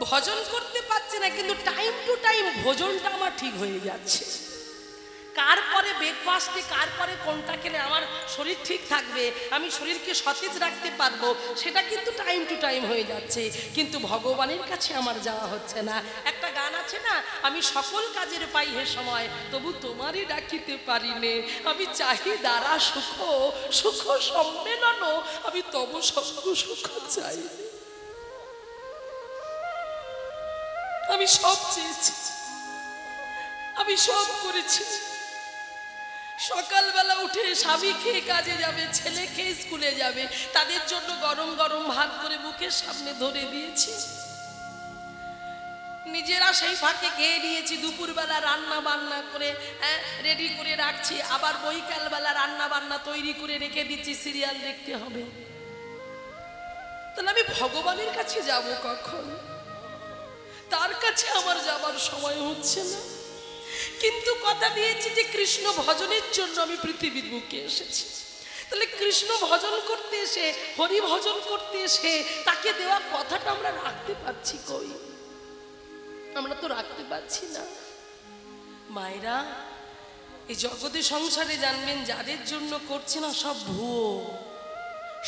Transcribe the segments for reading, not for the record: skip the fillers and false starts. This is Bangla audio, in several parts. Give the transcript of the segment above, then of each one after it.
ভজন করতে পারছি না, কিন্তু টাইম টু টাইম ভোজনটা আমার ঠিক হয়ে যাচ্ছে। কার পরে ব্রেকফাস্টে কার পরে কোনটা খেলে আমার শরীর ঠিক থাকবে, আমি শরীরকে সতেজ রাখতে পারবো, সেটা কিন্তু টাইম টু টাইম হয়ে যাচ্ছে। কিন্তু ভগবানের কাছে আমার যাওয়া হচ্ছে না। একটা গান আছে না, আমি সকল কাজের পাই হে সময়, তবু তোমারই ডাকিতে পারি নে। আমি চাহি দ্বারা সুখ, সুখ সম্মেলন, আমি তব সঙ্গ সুখ চাই। আমি সব চেয়েছি, আমি সব করেছি। সকালবেলা উঠে স্বামী খেয়ে কাজে যাবে, ছেলে খেয়ে স্কুলে যাবে, তাদের জন্য গরম গরম ভাত করে মুখের সামনে ধরে দিয়েছি। নিজেরা সেই ফাঁকে খেয়ে নিয়েছি। দুপুরবেলা রান্না বান্না করে রেডি করে রাখছি, আবার বৈকালবেলা রান্না বান্না তৈরি করে রেখে দিচ্ছি, সিরিয়াল দেখতে হবে। তাহলে আমি ভগবানের কাছে যাব কখন? তার কাছে আমার যাবার সময় হচ্ছে না। কিন্তু কথা দিয়েছি যে কৃষ্ণ ভজনের জন্য আমি পৃথিবীর বুকে এসেছি। তাহলে কৃষ্ণ ভজন করতে এসে, হরি ভজন করতে এসে তাকে দেওয়া কথাটা আমরা রাখতে পারছি কই? আমরা তো রাখতে পারছি না। মায়েরা, এই জগতে সংসারে জানবেন যাদের জন্য করছে না, সব ভুয়ো,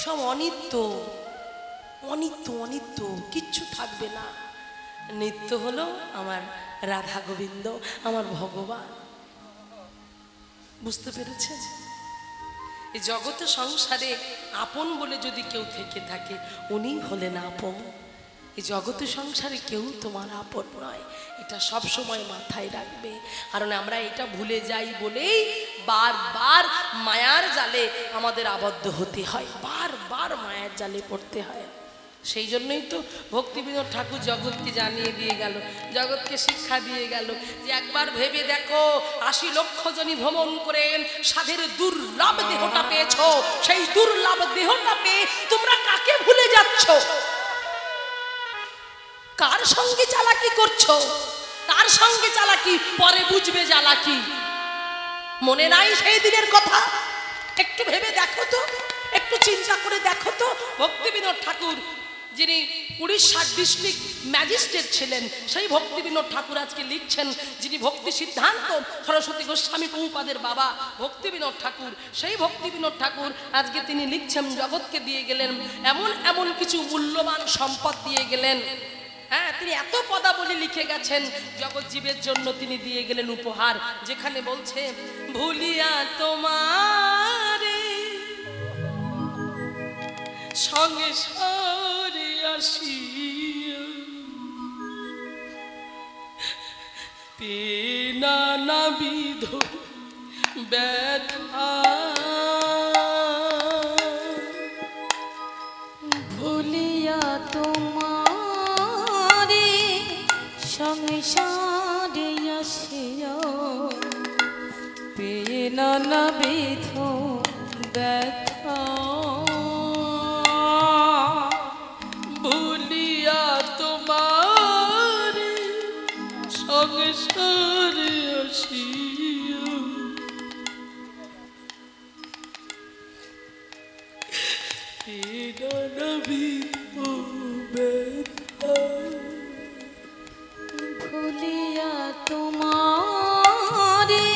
সব অনিত্য, অনিত্য অনিত্য, কিচ্ছু থাকবে না। নিত্য হলো আমার রাধা গোবিন্দ, আমার ভগবান। বুঝতে পেরেছেন? এই জগতে সংসারে আপন বলে যদি কেউ থেকে থাকে, উনি হলেন আপন। এই জগতে সংসারে কেউ তোমার আপন নয়, এটা সব সময় মাথায় রাখবে। কারণ আমরা এটা ভুলে যাই বলেই বারবার মায়ার জালে আমাদের আবদ্ধ হতে হয়, বারবার মায়ার জালে পড়তে হয়। সেই জন্যই তো ভক্তিবিনোদ ঠাকুর জগৎকে জানিয়ে দিয়ে গেল, জগৎকে শিক্ষা দিয়ে গেল যে একবার ভেবে দেখো, ৮০ লক্ষ জনই ভ্রমণ করেন, সাধের দুর্লভ দেহটা পেয়েছ, সেই দুর্লভ দেহটা পেয়ে তোমরা কাকে ভুলে যাচ্ছ? কার সঙ্গে চালাকি করছো? কার সঙ্গে চালাকি? পরে বুঝবে চালাকি। মনে নাই সেই দিনের কথা? একটু ভেবে দেখো তো, একটু চিন্তা করে দেখো তো। ভক্তিবিনোদ ঠাকুর, যিনি উড়িষ্যার ডিস্ট্রিক্ট ম্যাজিস্ট্রেট ছিলেন, সেই ভক্তিবিনোদ ঠাকুর আজকে লিখছেন, যিনি ভক্তি সিদ্ধান্ত সরস্বতী গোস্বামী প্রভুপাদের বাবা ভক্তিবিনোদ ঠাকুর, সেই ভক্তিবিনোদ ঠাকুর আজকে তিনি লিখছেন, জগৎকে দিয়ে গেলেন এমন এমন কিছু মূল্যবান সম্পদ দিয়ে গেলেন। হ্যাঁ, তিনি এত পদাবলী লিখে গেছেন, জগৎ জীবের জন্য তিনি দিয়ে গেলেন উপহার। যেখানে বলছে, ভুলিয়া তোমারে সঙ্গে সরে আসিয়া, পেনা নাবিধ ব্যথা, ভুলিয়া তোমারে সংসারে আসিয়া, পেনা নাবিধ ব্যথা, ভুলিয়া তোমারে সংসারে আসিয়া, পেনা নাবিধ ব্যথা, ভুলিয়া তোমারে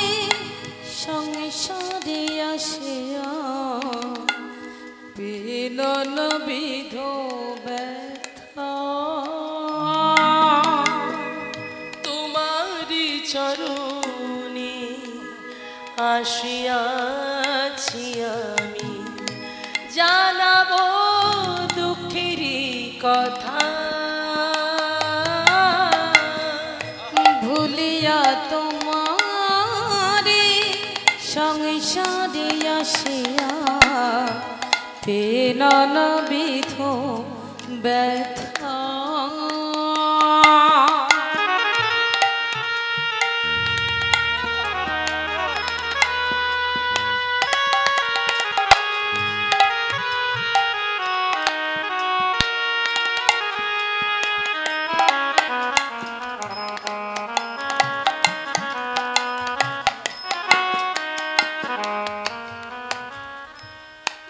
সংসারে আসিয়া, পেনা নাবিধ ব্যথা, তোমারি চরণে আসিয়াছি আমি, জানাবো দুঃখেরই কথা, ভুলিয়া তোমারে সংসারে আসিয়া, পেনা নাবিধ ব্যথা।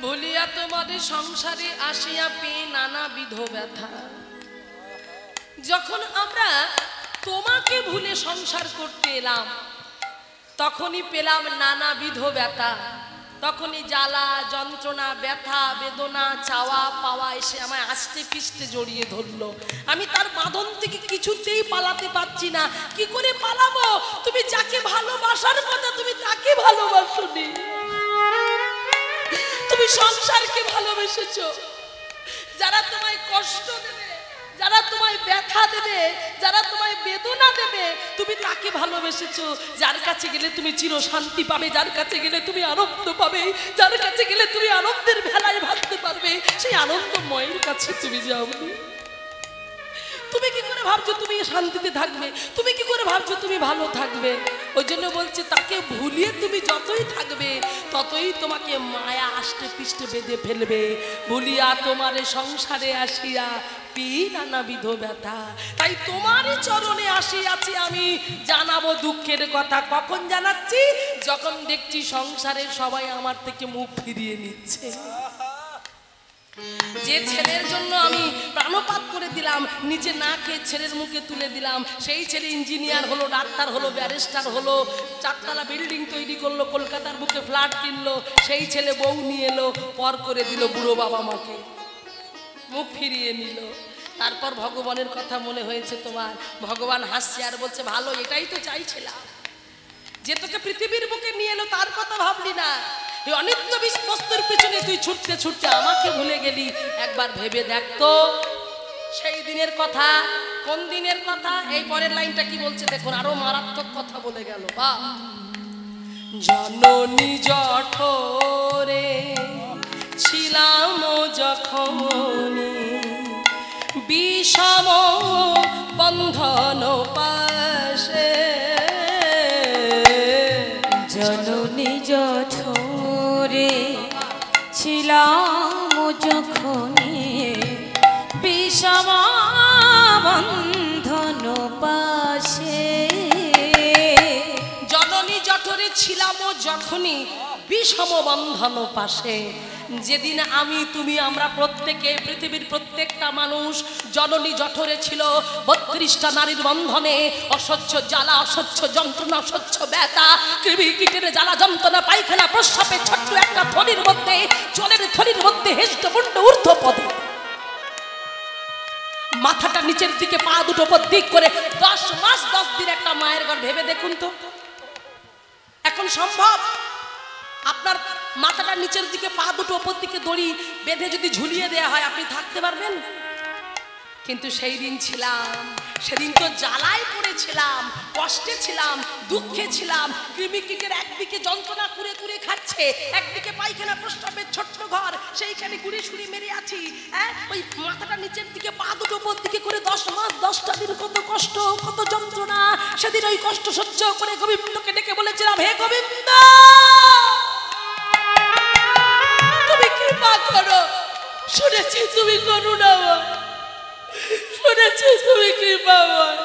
ভুলিয়া তোমাদের সংসারে আসিয়া পেয়ে নানাবিধ ব্যথা। যখন আমরা তোমাকে ভুলে সংসার করতে এলাম তখনই পেলাম নানাবিধ ব্যথা, তখনই জ্বালা যন্ত্রণা ব্যথা বেদনা চাওয়া পাওয়া এসে আমায় আস্তে পিষ্টে জড়িয়ে ধরলো। আমি তার বাঁধন থেকে কিছুতেই পালাতে পারছি না। কি করে পালাবো? তুমি যাকে ভালোবাসার কথা তুমি তাকে ভালোবাসোনি, তুমি সংসারকে ভালোবেসেছো। যারা তোমায় কষ্ট দেবে, যারা তোমায় ব্যথা দেবে, যারা তোমায় বেদনা দেবে, তুমি তাকে ভালোবেসেছো। যার কাছে গেলে তুমি চির শান্তি পাবে, যার কাছে গেলে তুমি আনন্দ পাবে, যার কাছে গেলে তুমি আনন্দের ভেলায় ভাসতে পারবে, সেই আনন্দময়ের কাছে তুমি যাওনি। তুমি কি করে ভাবছো তুমি শান্তিতে থাকবে? তুমি কি করে ভাবছো তুমি ভালো থাকবে? ওই জন্য বলছে তাকে ভুলিয়ে তুমি যতই থাকবে ততই তোমাকে মায়া আষ্টে পিষ্টে বেঁধে ফেলবে। ভুলিয়া তোমারে সংসারে আসিয়া পি নানাবিধ ব্যথা। তাই তোমারই চরণে আসিয়াছি আমি, জানাবো দুঃখের কথা। কখন জানাচ্ছি? যখন দেখছি সংসারের সবাই আমার থেকে মুখ ফিরিয়ে নিচ্ছে। যে ছেলের জন্য আমি প্রাণপাত করে দিলাম, নিজে না খেয়ে ছেলের মুখে তুলে দিলাম, সেই ছেলে ইঞ্জিনিয়ার হলো, ডাক্তার হলো, ব্যারিস্টার হলো, 4 তলা বিল্ডিং তৈরি করলো, কলকাতার বুকে ফ্ল্যাট কিনলো। সেই ছেলে বউ নিয়ে এলো, পর করে দিল বুড়ো বাবা মাকে, মুখ ফিরিয়ে নিল। তারপর ভগবানের কথা মনে হয়েছে তোমার। ভগবান হাসছে আর বলছে ভালো, এটাই তো চাইছিলাম। যে তোকে পৃথিবীর বুকে নিয়ে এলো তার কথা ভাবলি না, এই অনিত্য বস্তুর পিছনে তুই ছুটতে ছুটতে আমাকে ভুলে গেলি। একবার ভেবে দেখ তো সেই দিনের কথা। কোন দিনের কথা? এই পরের লাইনটা কি বলছে দেখুন, আরো মারাত্মক কথা বলে গেল। বা জননী জঠরে ছিলাম যখনি, বিষম বন্ধন পাশে। জননী জঠরে ছিলাম যখনি, বিষম বন্ধন পাশে। জননী জঠরে ছিলাম যখনই বিষম বন্ধন পাশে। যেদিন আমি তুমি আমরা প্রত্যেকে, পৃথিবীর প্রত্যেকটা মানুষ জননী জঠরে ছিল, 32টা নারীর বন্ধনে, অসহ্য জ্বালা, অসহ্য যন্ত্রণা, অসহ্য ব্যথা, কৃমি কীটের জ্বালা যন্ত্রণা, পায়খানা প্রস্রাবের ছোট্ট একটা থলির মধ্যে, জলের থলির মধ্যে হেষ্টপুণ্ড ঊর্ধ্ব পদে, মাথাটা নিচের দিকে, পা দুটো উপর দিক করে 10 মাস 10 দিন একটা মায়ের ঘর। ভেবে দেখুন তো এখন সম্ভব? আপনার মাথাটা নিচের দিকে, পা দুটো উপর দিকে দড়ি বেঁধে যদি ঝুলিয়ে দেয়া হয় আপনি থাকতে পারবেন? কিন্তু সেই দিন ছিলাম, সেদিন তো জ্বালায় পড়েছিলাম, কষ্টে ছিলাম, দুঃখে ছিলাম। কৃমিকীটের একদিকে যন্ত্রণা কুড়ে কুড়ে খাচ্ছে, একদিকে পায়খানা প্রস্রাবের ছোট্ট ঘর, সেইখানে গুড়ি সুড়ি মেরে আছি। ওই মাথাটা নিচের দিকে, পা দুটো উপর দিকে করে 10 মাস 10টা দিন কত কষ্ট, কত যন্ত্রণা। সেদিন ওই কষ্ট সহ্য করে গোবিন্দকে ডেকে বলেছিলাম, হে গোবিন্দ তুমি কৃপা করো, শুনেছি তুমি করুণাময়, শুনেছি তুমি কৃপাময়,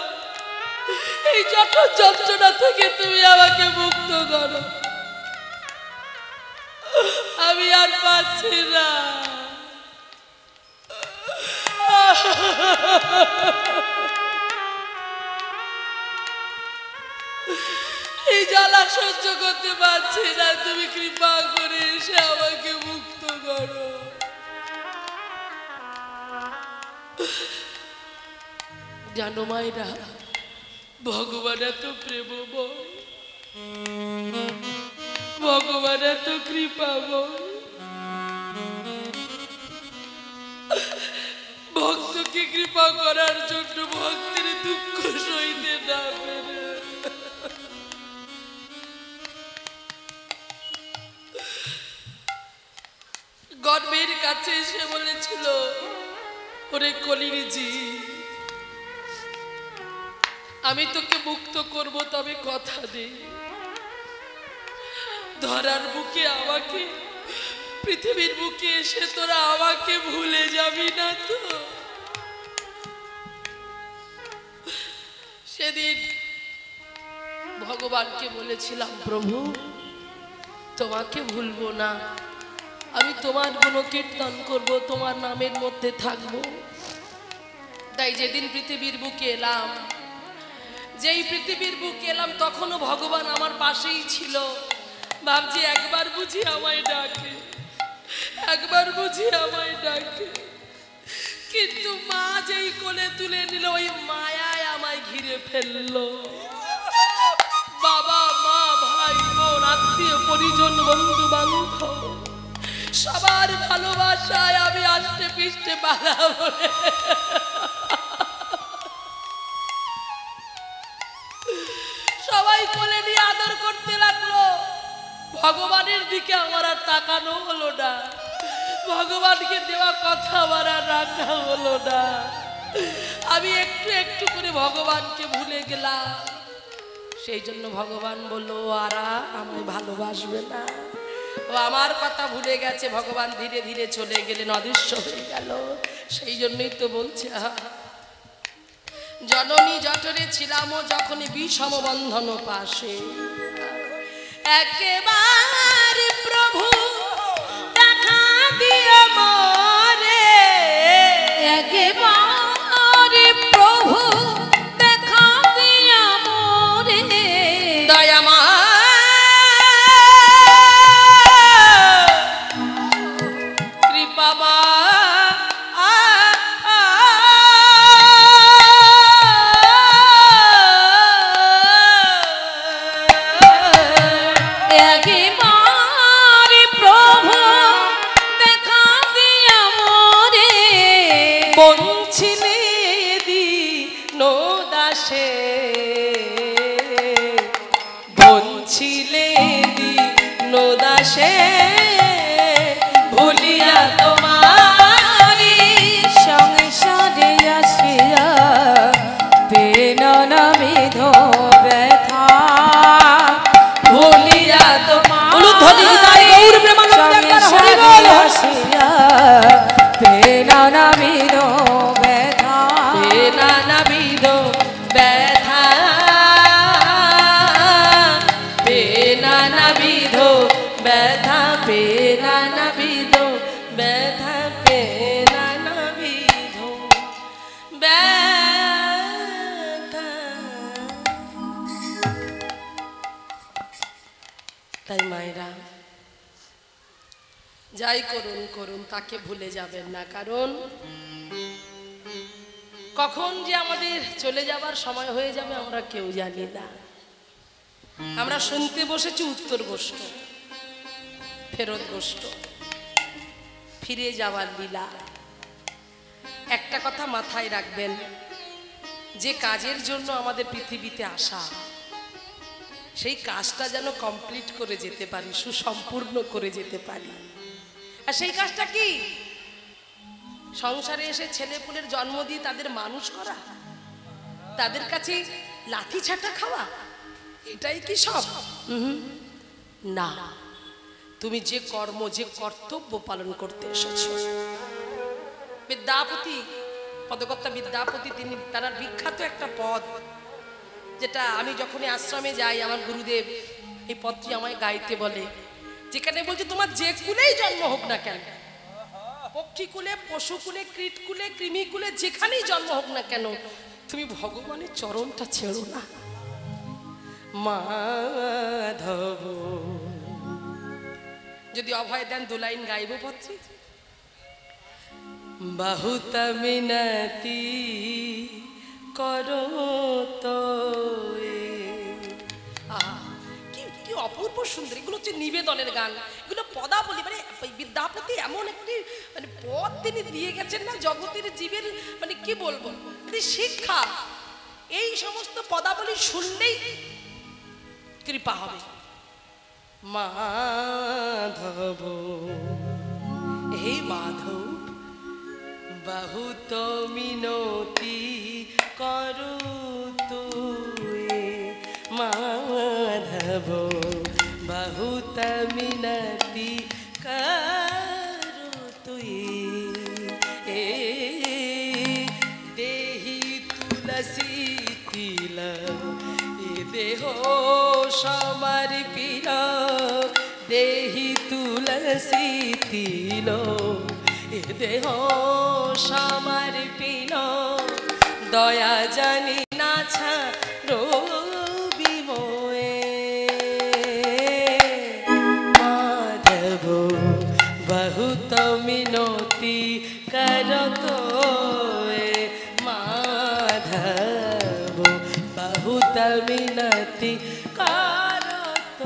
এই জঠর যন্ত্রণা থেকে তুমি আমাকে মুক্ত করো, আমি আর পাচ্ছি না। এই জ্বালা সহ্য করতে পারছি না, তুমি কৃপা করে এসে আমাকে মুক্ত করো। জানো মায়েরা, ভগবান এত প্রেমময়, ভগবান এত কৃপাময়, ভক্তকে কৃপা করার জন্য ভক্তের দুঃখ সইতে না পেরে গর্বের কাছে এসে বলেছিল, ওরে কলির জি, আমি তোকে মুক্ত করব, তবে কথা দে ধরার বুকে আমাকে, পৃথিবীর বুকে এসে তোরা আমাকে ভুলে যাবি না তো? সেদিন ভগবানকে বলেছিলাম, প্রভু তোমাকে ভুলবো না, আমি তোমার গুণকীর্তন করব, তোমার নামের মধ্যে থাকবো। তাই যেদিন পৃথিবীর বুকে বুকে এলাম, যেই পৃথিবীর বুকে এলাম তখনও ভগবান আমার পাশেই ছিল। ভাবছি একবার বুঝি আমায় ডাকে, একবার বুঝি আমায় ডাকে। কিন্তু মা যেই কোলে তুলে নিল ওই মায়ায় আমায় ঘিরে ফেললো। বাবা মা ভাই বোন আত্মীয় পরিজন বন্ধু বান্ধব সবার ভালোবাসায় আমি আষ্টে পৃষ্ঠে বাধা পড়ে সবাই কোলে নিয়ে আদর করতে লাগলো। ভগবানের দিকে আমার আর তাকানো হলো না, ভগবানকে দেওয়া কথা আমার আর রাখা হলো না। আমি একটু একটু করে ভগবানকে ভুলে গেলাম। সেই জন্য ভগবান বললো আরা আমায় ভালোবাসবে না, ও আমার কথা ভুলে গেছে। ভগবান ধীরে ধীরে চলে গেলেন, অদৃশ্য হয়ে গেল। সেই জন্যই তো বলছে জননী জঠরে ছিলাম যখন বিষম বন্ধন পাশে, একেবারে প্রভু দেখা দিও মোরে, একেবারে প্রভু দেখা দিও মোরে, দয়ামা কৃপামা একেবারে প্রভু দেখা দিও মোরে, বঞ্চিলে দিনো দাসে, বঞ্চিলে দিনো দাসে ভুলিয়া তোমারি সংসারে আসিয়া পেন নাবিধ ব্যথা, ভুলিয়া তোমারি সংসারে আসিয়া পেন নাবিধ ব্যথা, নাবিধ ব্যথা, পেনা নাবিধ ব্যথা, পেনা নাবিধ ব্যথা, পেনা নাবিধ ব্যথা। তাই মায়েরা যাই করুন করুন তাকে ভুলে যাবেন না, কারণ কখন যে আমাদের চলে যাবার সময় হয়ে যাবে আমরা কেউ জানি না। আমরা শুনতে বসেছি উত্তর গোষ্ঠ, ফেরত গোষ্ঠ, ফিরে যাওয়ার লীলা। একটা কথা মাথায় রাখবেন, যে কাজের জন্য আমাদের পৃথিবীতে আসা সেই কাজটা যেন কমপ্লিট করে যেতে পারি, সুসম্পূর্ণ করে যেতে পারি। আর সেই কাজটা কি? সংসারে এসে ছেলেপুলের জন্ম দিয়ে তাদের মানুষ করা, তাদের কাছে লাঠি ছাটা খাওয়া, এটাই কি সব? না, তুমি যে কর্ম যে কর্তব্য পালন করতে এসেছো। বিদ্যাপতি, পদকর্তা বিদ্যাপতি, তিনি তার বিখ্যাত একটা পদ, যেটা আমি যখনই আশ্রমে যাই আমার গুরুদেব এই পদটি আমায় গাইতে বলে, যেখানে বলছে তোমার যে কুলেই জন্ম হোক না কেন, পক্ষীকুলে, পশুকুলে, কীটকুলে, কৃমিকুলে, যেখানেই জন্ম হোক না কেন, তুমি ভগবানের চরণটা ছেড়ো না। মাধব যদি অভয় দেন দু লাইন গাইব পত্রী। বহুত মিনতি করো তো, কি অপূর্ব সুন্দর। এগুলো হচ্ছে নিবেদনের গান, এগুলো পদাবলী। মানে বিদ্যাপতি এমন একটি মানে পদ তিনি দিয়ে গেছেন না জগতের জীবের, মানে কি বলবো, শিক্ষা। এই সমস্ত পদাবলী শুনলেই কৃপা হবে। মাধব হে মাধব বহুত মিনতি করু তুই, মাধব বহুত মিনতি করু তুই, দেহি তুলসী তিল দেহ সমর্পিল, দেহি তুলসী তিল দেহ সমর্পিল, দয়া জানি না ছাড়ো বিময়ে মাধব বহুত মিনতি করত মাধব বহুত মিনতি করত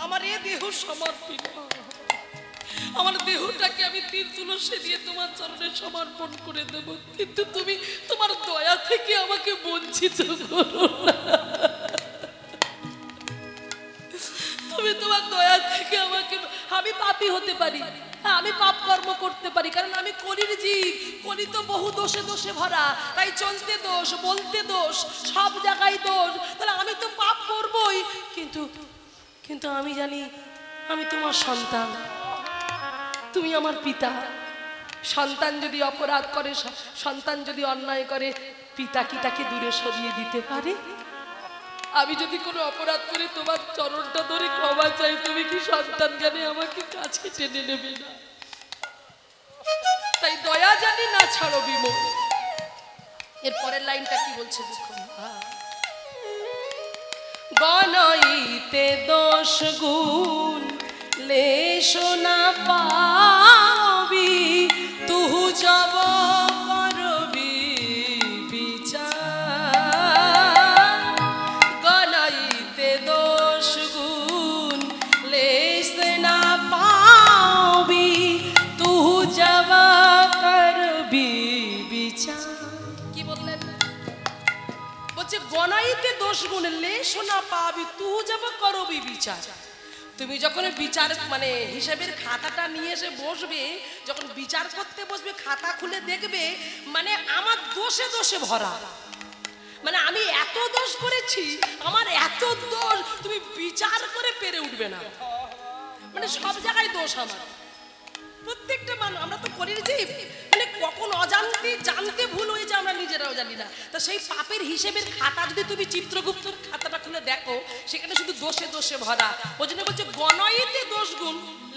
আমার এই দেহ সমর্পিত আমার দেহটাকে আমি তীর তুলসী দিয়ে তোমার চরণে সমর্পণ করে দেব কিন্তু তুমি তোমার দয়া থেকে আমাকে বঞ্চিত করো না তুমি তোমার দয়া থেকে আমাকে আমি পাপী হতে পারি আমি পাপ কর্ম করতে পারি কারণ আমি কলির জীব কলি তো বহু দোষে দোষে ভরা তাই চলতে দোষ বলতে দোষ সব জায়গায় দোষ তাহলে আমি তো পাপ করবই কিন্তু কিন্তু আমি জানি আমি তোমার সন্তান তুমি আমার পিতা সন্তান যদি অপরাধ করে সন্তান যদি অন্যায় করে পিতা কি তাকে দূরে সরিয়ে দিতে পারে আমি যদি কোনো অপরাধ করি তোমার চরণটা ধরে ক্ষমা চাই তুমি কি সন্তান জ্ঞানে আমাকে কাছে টেনে নেবে না তাই দয়া জানি না ছাড়ো বিমল এর পরের লাইনটা কি বলছে দেখুন গণইতে দোষ গুণ লেশ না পাবি তুহু যাব করবি বিচার গণইতে দোষ গুণ লেশ না পাবি তুহু যাব করবি বিচার কি বললেন বলছে গণাইতে দোষ গুণ লেশ না পাবি তুহু যাব করবি বিচার তুমি যখন বিচার মানে হিসাবের খাতাটা নিয়ে এসে বসবে যখন বিচার করতে বসবে খাতা খুলে দেখবে মানে আমার দোষে দোষে ভরা মানে আমি এত দোষ করেছি আমার এত দোষ তুমি বিচার করে পেরে উঠবে না মানে সব জায়গায় দোষ আমার প্রত্যেকটা মানুষ আমরা তো করির জীব মানে কখন অজান্তে জানতে ভুল হয়ে যায় আমরা নিজেরাও জানি না তো সেই পাপের হিসেবের খাতা যদি তুমি চিত্রগুপ্তর খাতাটা খুলে দেখো সেখানে শুধু দোষে দোষে ভরা ওই জন্য বলছে গণইতে দোষ গুণ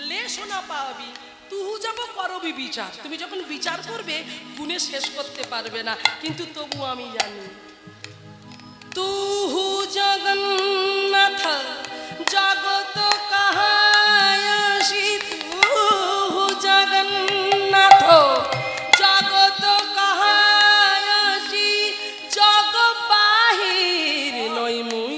লেশ না পাবি তুহু যাব করবি বিচার তুমি যখন বিচার করবে গুণে শেষ করতে পারবে না কিন্তু তবু আমি জানি তুহু জগন্নাথ জগত কাহায়াসি তুহু জগন্নাথ জগত কাহায়াসি জগ বাহির নই মুই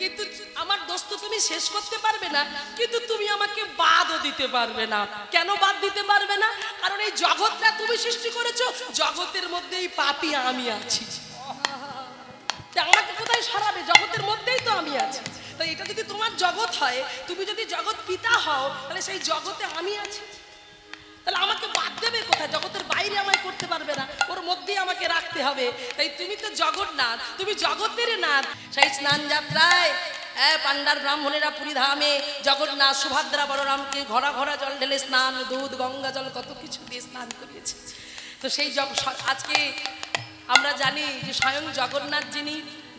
কিন্তু আমার দোষ তো তুমি শেষ করতে পারবে না কিন্তু তুমি আমাকে বাদও দিতে পারবে না কেন বাদ দিতে পারবে না কারণ এই জগৎটা তুমি সৃষ্টি করেছো জগতের মধ্যেই পাপী আমি আছি আমাকে কোথায় সরাবে জগতের মধ্যেই তো আমি আছি তাই এটা যদি তোমার জগৎ হয় তুমি যদি জগৎ পিতা হও তাহলে সেই জগতে আমি আছি তাহলে আমাকে বাদ দেবে কোথায় জগতের বাইরে আমায় করতে পারবে না ওর মধ্যেই আমাকে রাখতে হবে তাই তুমি তো জগন্নাথ তুমি জগতের নাথ সেই স্নান যাত্রায় পান্ডার ব্রাহ্মণেরা পুরী ধামে জগন্নাথ সুভদ্রা বলরামকে ঘোড়া ঘোড়া জল ঢেলে স্নান দুধ গঙ্গা জল কত কিছু দিয়ে স্নান করিয়েছে তো সেই আজকে আমরা জানি যে স্বয়ং জগন্নাথ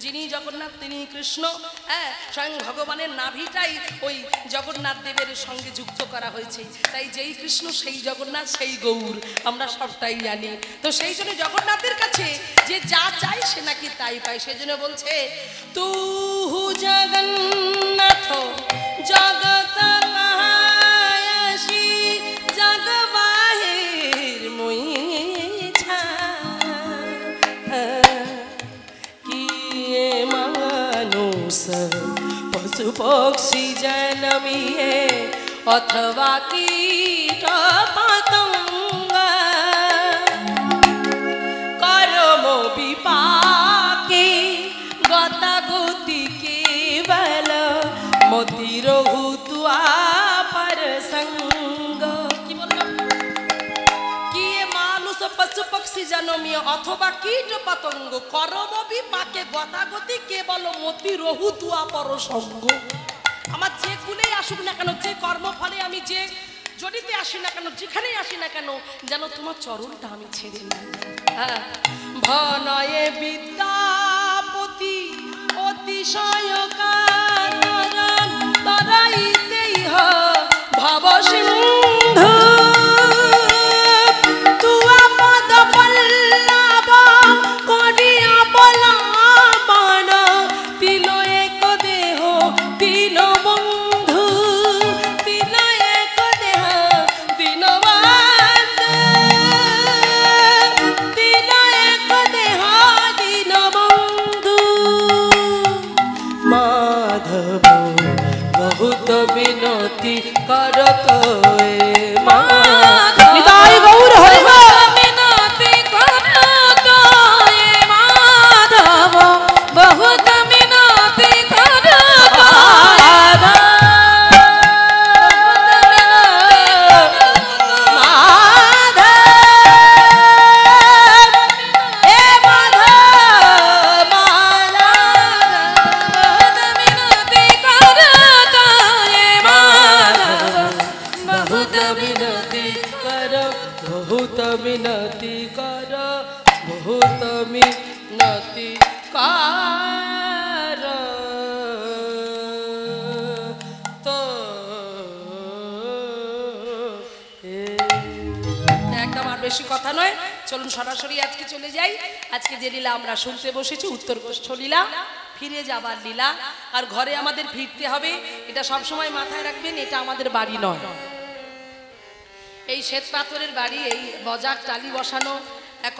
যিনি জগন্নাথ তিনি কৃষ্ণ স্বয়ং ভগবানের নাভিটাই ওই জগন্নাথ দেবের সঙ্গে যুক্ত করা হয়েছে তাই যেই কৃষ্ণ সেই জগন্নাথ সেই গৌর আমরা সবটাই জানি তো সেই জন্য জগন্নাথের কাছে যে যা চাই সে নাকি তাই পায় সেই জন্য বলছে তুহু জগন্নাথ জগত কাহায়াসি জগ বাহির মুই পশু পক্ষী জনমিয়ে অথবা কীট পতঙ্গ করম বিপাকে গতাগতি কেবল মতি তুয়া পর সঙ্গ। কি বললাম? কি এ মানুষ পশু পক্ষী জনমীয় অথবা কীট পতঙ্গ করমবি পাকে গতাগতি কেবল মতি রহু তুয়া পর সঙ্গ। আমার যে কুলেই আসুক না কেন, যে কর্মফলে আমি যে জড়িতে আসি না কেন, যেখানেই আসি না কেন, যেন তোমার চরণটা আমি ছেড়ে নিই। হ্যাঁ, ভনয়ে বিদ্যাপতি অতিশয় কাতর তরাইতেই ভব সিন্ধু তুয়া পদ পল্লব করিয়া বলাবন তিল এক দেহ তিল বন্ধু তিল এক দেহ তিল বন্ধু তিল এক দেহ তিল বন্ধু। মাধব বহুত বিনতি করত নিতাই গৌর হরি মিনতি করত মাধব বহুত মিনতি করত मिनती कर बहुत मिनती कर तो একদম আর বেশি কথা নয়, চলুন সরাসরি আজকে চলে যাই। আজকে যে লীলা আমরা শুনতে বসেছি উত্তর গোষ্ঠ লীলা, ফিরে যাবার লীলা। আর ঘরে আমাদের ফিরতে হবে, এটা সবসময় মাথায় রাখবেন, এটা আমাদের বাড়ি নয়। এই শ্বেত পাথরের বাড়ি, এই বজাক টালি বসানো,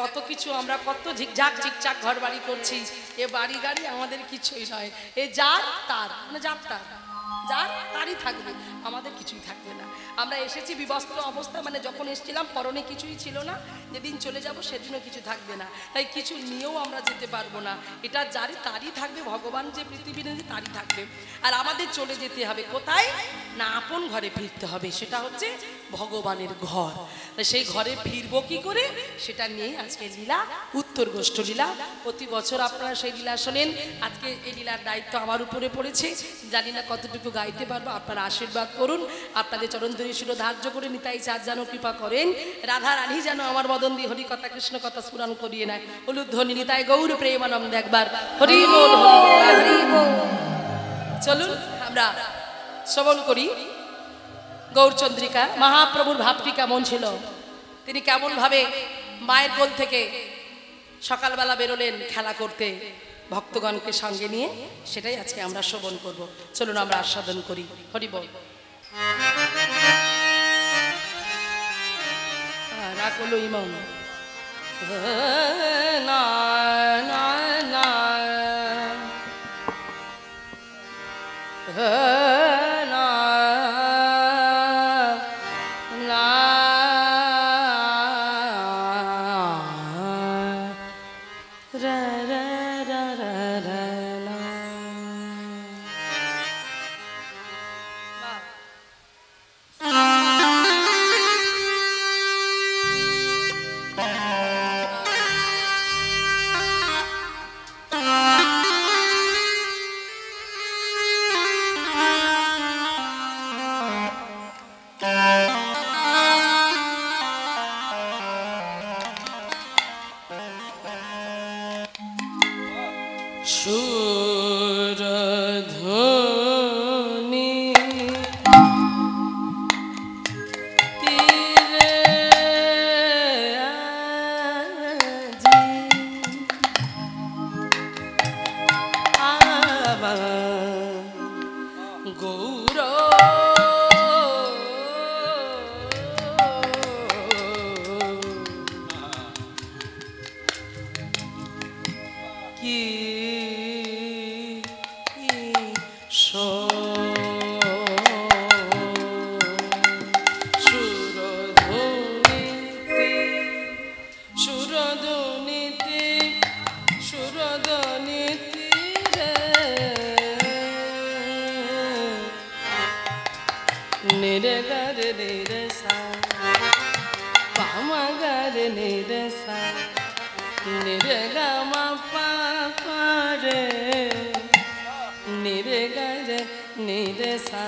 কত কিছু আমরা কত ঝিকঝাক ঝিকঝাক ঘর বাড়ি করছি, এ বাড়ি গাড়ি আমাদের কিছুই নয়। এ যার তার, মানে যার তার, যার তারই থাকবে, আমাদের কিছুই থাকবে না। আমরা এসেছি বিবস্ত্র অবস্থা, মানে যখন এসেছিলাম পরনে কিছুই ছিল না, যেদিন চলে যাব সেদিনও কিছু থাকবে না, তাই কিছু নিয়েও আমরা যেতে পারবো না। এটা যারই তারই থাকবে, ভগবান যে পৃথিবীর তারই থাকবে। আর আমাদের চলে যেতে হবে কোথায় না, আপন ঘরে ফিরতে হবে, সেটা হচ্ছে ভগবানের ঘর। সেই ঘরে ফিরবো কি করে, সেটা নিয়েই আজকে লীলা, উত্তর গোষ্ঠ লীলা। প্রতি বছর আপনারা সেই লীলা শোনেন, আজকে এই লীলার দায়িত্ব আমার উপরে পড়েছে। জানি না কতটুকু গাইতে পারবো, আপনারা আশীর্বাদ করুন, আপনাদের চরণ ধরে শির ধার্য করে নিতাই চাঁদ যেন কৃপা করেন, রাধা রানী যেন আমার মদন দিয়ে হরি কথা কৃষ্ণ কথা স্মরণ করিয়ে নেয়। হলুধ্বনি নিতাই গৌর প্রেমানন্দ একবার হরি বল হরি বল। চলুন আমরা শ্রবণ করি গৌরচন্দ্রিকা। মহাপ্রভুর ভাবটি কেমন ছিল, তিনি কেমন ভাবে মায়ের কোল থেকে সকালবেলা বেরোলেন খেলা করতে ভক্তগণকে সঙ্গে নিয়ে, সেটাই আজকে আমরা শ্রবণ করব। চলুন আমরা আস্বাদন করি, হরি বল। রাখলো ইমাম না না না নিরে গারে নিরে সা পামা গারে নিরে সা নিরে গা মা পা পা রে নিরে গারে নিরে সা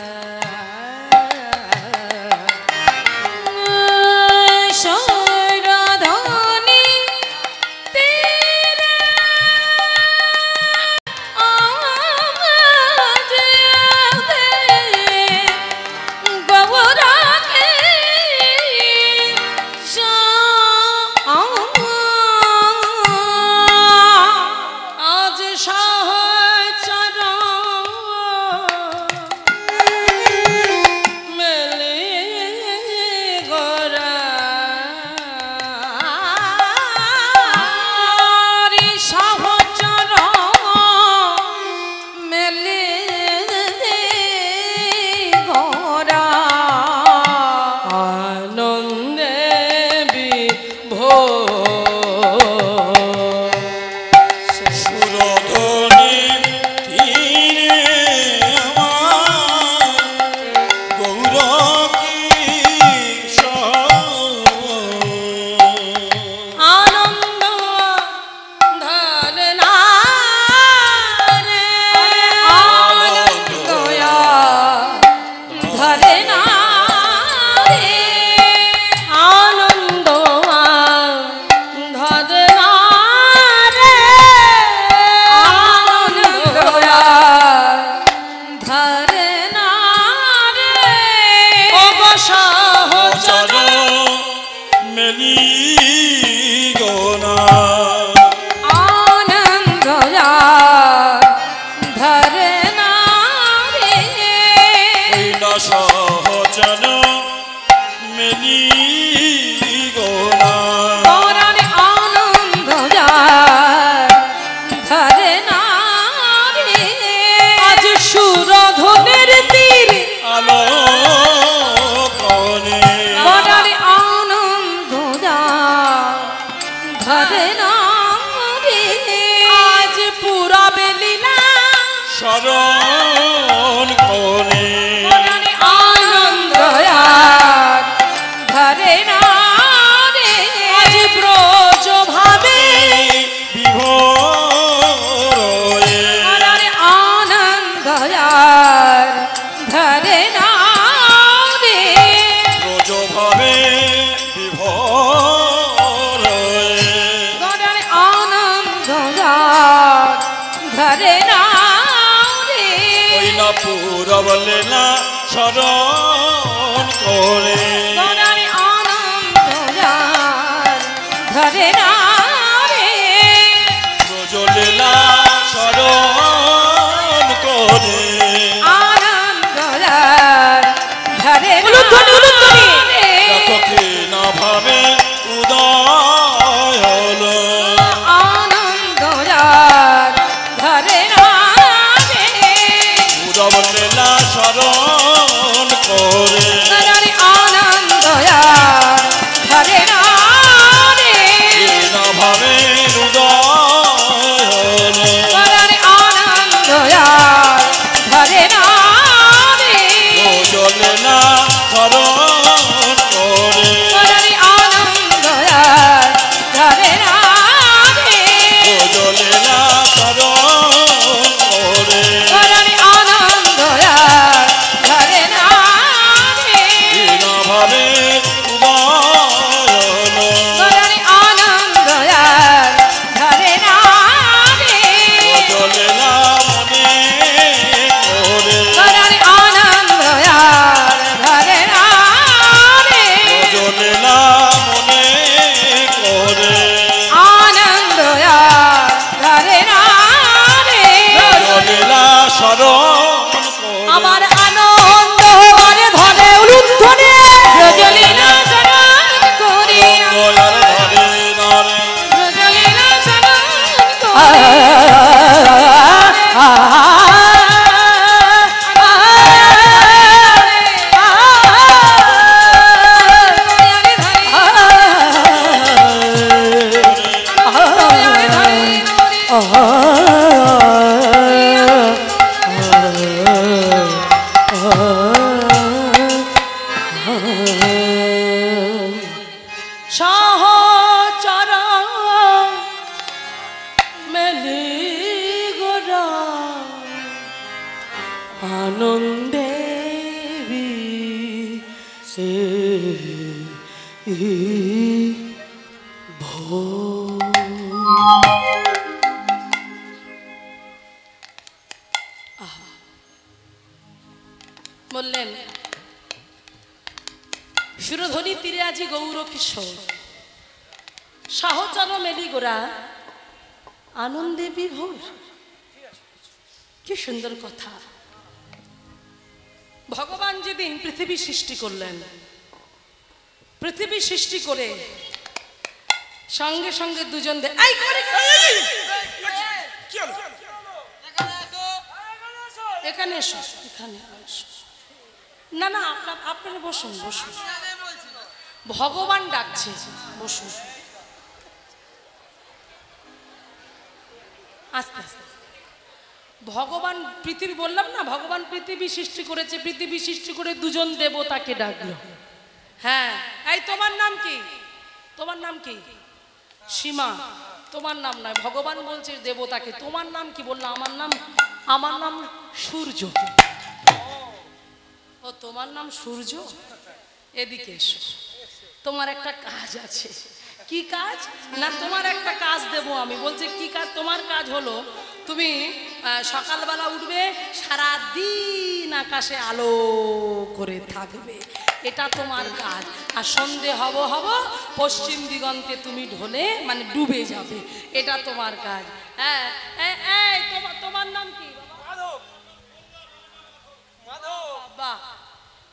শরণ করে আনন্দ ধরে না রে আজ ব্রজ ভাবে বিভোর আনন্দ ধরে না রে ব্রজ ভাবে বিভোর আনন্দ ধরে না পুরব লীলা স্মরণ করে আনন্দ ধরে না রে ব্রজ লীলা স্মরণ করে আনন্দ ধরে দেখো না ভাবে উদয় হলো আনন্দ ধরে না লীলা স্মরণ করে আনন্দ বললেন সুরধ্বনি তীরে আজি গৌর কিশোর, সহচর মেলি গোরা আনন্দে বিভোর। কি সুন্দর কথা। ভগবান যেদিন পৃথিবী সৃষ্টি করলেন, পৃথিবী সৃষ্টি করে সঙ্গে সঙ্গে দুজন এখানে এসো, এখানে এসো। না না, আপনারা বসুন বসুন, ভগবান ডাকছে, বসুন। আস্তে আস্তে। ভগবান পৃথিবী, বললাম না ভগবান পৃথিবী সৃষ্টি করেছে, পৃথিবী সৃষ্টি করে দুজন দেবতাকে ডাকলো। হ্যাঁ, এই তোমার নাম কি? তোমার নাম কি? সীমা। তোমার নাম নয়, ভগবান বলছে দেবতাকে তোমার নাম কি? বললো আমার নাম সূর্য। ও তোমার নাম সূর্য? এদিকে এসো, তোমার একটা কাজ আছে। কি কাজ? না তোমার একটা কাজ দেবো আমি। বলছে কি কাজ? তোমার কাজ হলো তুমি সকালবেলা উঠবে, সারা দিন আকাশে আলো করে থাকবে, এটা তোমার কাজ। আর সন্ধে হব পশ্চিম দিগন্তে তুমি ঢলে মানে ডুবে যাবে, এটা তোমার কাজ। হ্যাঁ, তোমার নাম কি? বাহ,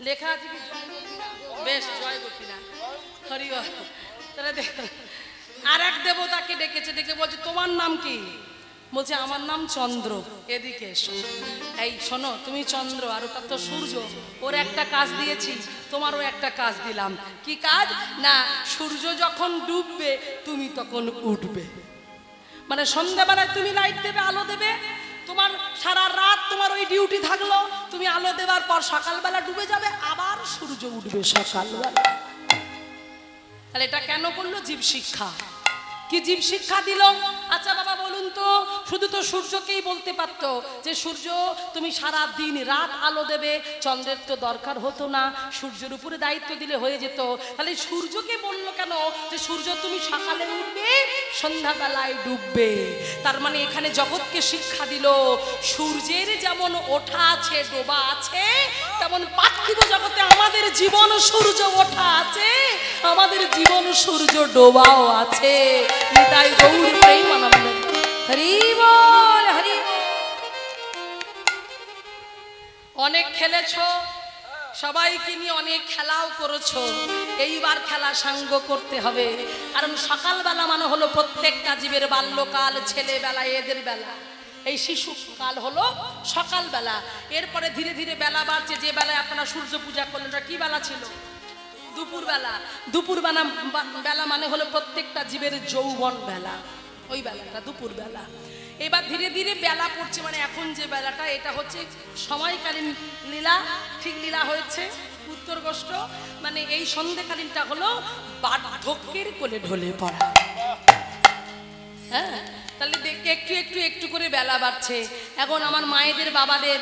লেখা আছে কি? বেশ, জয় গোপীনাথ, হরি বল। তাহলে দেখো, আর এক দেবতাকে ডেকেছে, ডেকে বলছে তোমার নাম কি? বলছে আমার নাম চন্দ্র। এদিকে এসো। এই শোনো, তুমি চন্দ্র আর ওটা তো সূর্য, ওর একটা কাজ দিয়েছি, তোমারও একটা কাজ দিলাম। কি কাজ? না সূর্য যখন ডুববে তুমি তখন উঠবে, মানে সন্ধ্যাবেলায় তুমি লাইট দেবে, আলো দেবে। তোমার সারা রাত তোমার ওই ডিউটি থাকলো, তুমি আলো দেওয়ার পর সকালবেলা ডুবে যাবে, আবার সূর্য উঠবে সকালবেলা। তাহলে এটা কেন করলো? জীব শিক্ষা। কি জীব শিক্ষা দিল? আচ্ছা বাবা বলুন তো, শুধু তো সূর্যকেই বলতে পারতো যে সূর্য তুমি সারা দিন রাত আলো দেবে, চন্দ্রের তো দরকার হতো না, সূর্যের উপরে দায়িত্ব দিলে হয়ে যেত। তাহলে সূর্যকে বললো কেন যে সূর্য তুমি সকালে উঠবে, সন্ধ্যাবেলায় ডুববে? তার মানে এখানে জগৎকে শিক্ষা দিল সূর্যের যেমন ওঠা আছে ডোবা আছে, তেমন পার্থিব জগতে আমাদের জীবন সূর্য ওঠা আছে, আমাদের জীবন সূর্য ডোবাও আছে। নিতাই গৌর প্রেমানন্দ, হরি বল হরি বল। অনেক খেলেছো, সবাইকে নিয়ে অনেক খেলাও করেছো, এইবার খেলা সাঙ্গ করতে হবে। কারণ সকালবেলা মানে হলো প্রত্যেকটা জীবের বাল্যকাল, ছেলেবেলা, এদের বেলা। এই শিশুকাল হলো সকালবেলা, এরপরে ধীরে ধীরে বেলা বাড়ছে। যে বেলায় আপনারা সূর্য পূজা করলেন, কি বেলা ছিল? দুপুরবেলা। দুপুরবেলা বেলা মানে হলো প্রত্যেকটা জীবের যৌবন বেলা, ওই বেলাটা দুপুরবেলা। এবার ধীরে ধীরে বেলা পড়ছে, মানে এখন যে বেলাটা এটা হচ্ছে সময়কালীন লীলা। ঠিক লীলা হয়েছে উত্তরগোষ্ঠ, মানে এই সন্ধ্যেকালীনটা হলো বার্ধক্যের কোলে ঢলে পড়া। হ্যাঁ, তাহলে একটু একটু একটু করে বেলা বাড়ছে। এখন আমার মায়েদের বাবাদের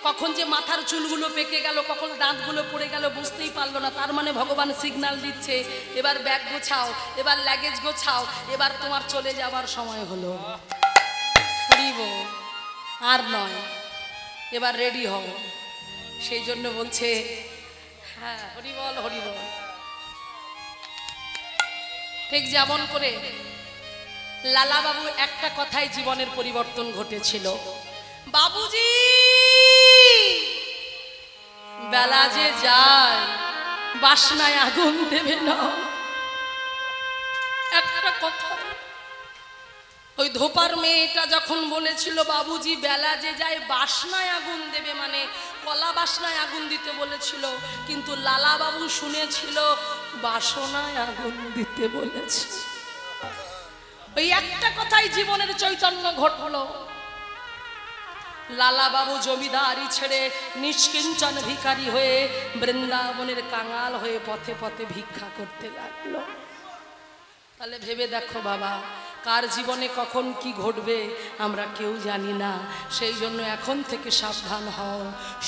কখন যে মাথার চুলগুলো পেকে গেল, কখন দাঁতগুলো পড়ে গেল বুঝতেই পারলো না। তার মানে ভগবান সিগন্যাল দিচ্ছে এবার ব্যাগ গোছাও, এবার লাগেজ গোছাও, এবার তোমার চলে যাবার সময় হলো। আর নয়, এবার রেডি হও। সেই জন্য বলছে, হ্যাঁ হরি বল হরি বল। ঠিক যেমন করে লালা বাবু একটা কথাই জীবনের পরিবর্তন ঘটেছিল। বাবুজি বেলা যে যায়, বাসনায় আগুন দেবে না, একটা কথা। ওই ধোপার মেয়েটা যখন বলেছিল বাবুজি বেলা যে যায় বাসনায় আগুন দেবে, মানে কলা বাসনায় আগুন দিতে বলেছিল, কিন্তু লালা বাবু শুনেছিল বাসনায় আগুন দিতে বলেছে। ওই একটা কথাই জীবনের চৈতন্য ঘটলো। লালা বাবু জমিদারি ছেড়ে নিষ্কিঞ্চন ভিখারি হয়ে বৃন্দাবনের কাঙাল হয়ে পথে পথে ভিক্ষা করতে লাগলো। তাহলে ভেবে দেখো বাবা, কার জীবনে কখন কি ঘটবে আমরা কেউ জানি না। সেই জন্য এখন থেকে সাবধান হও,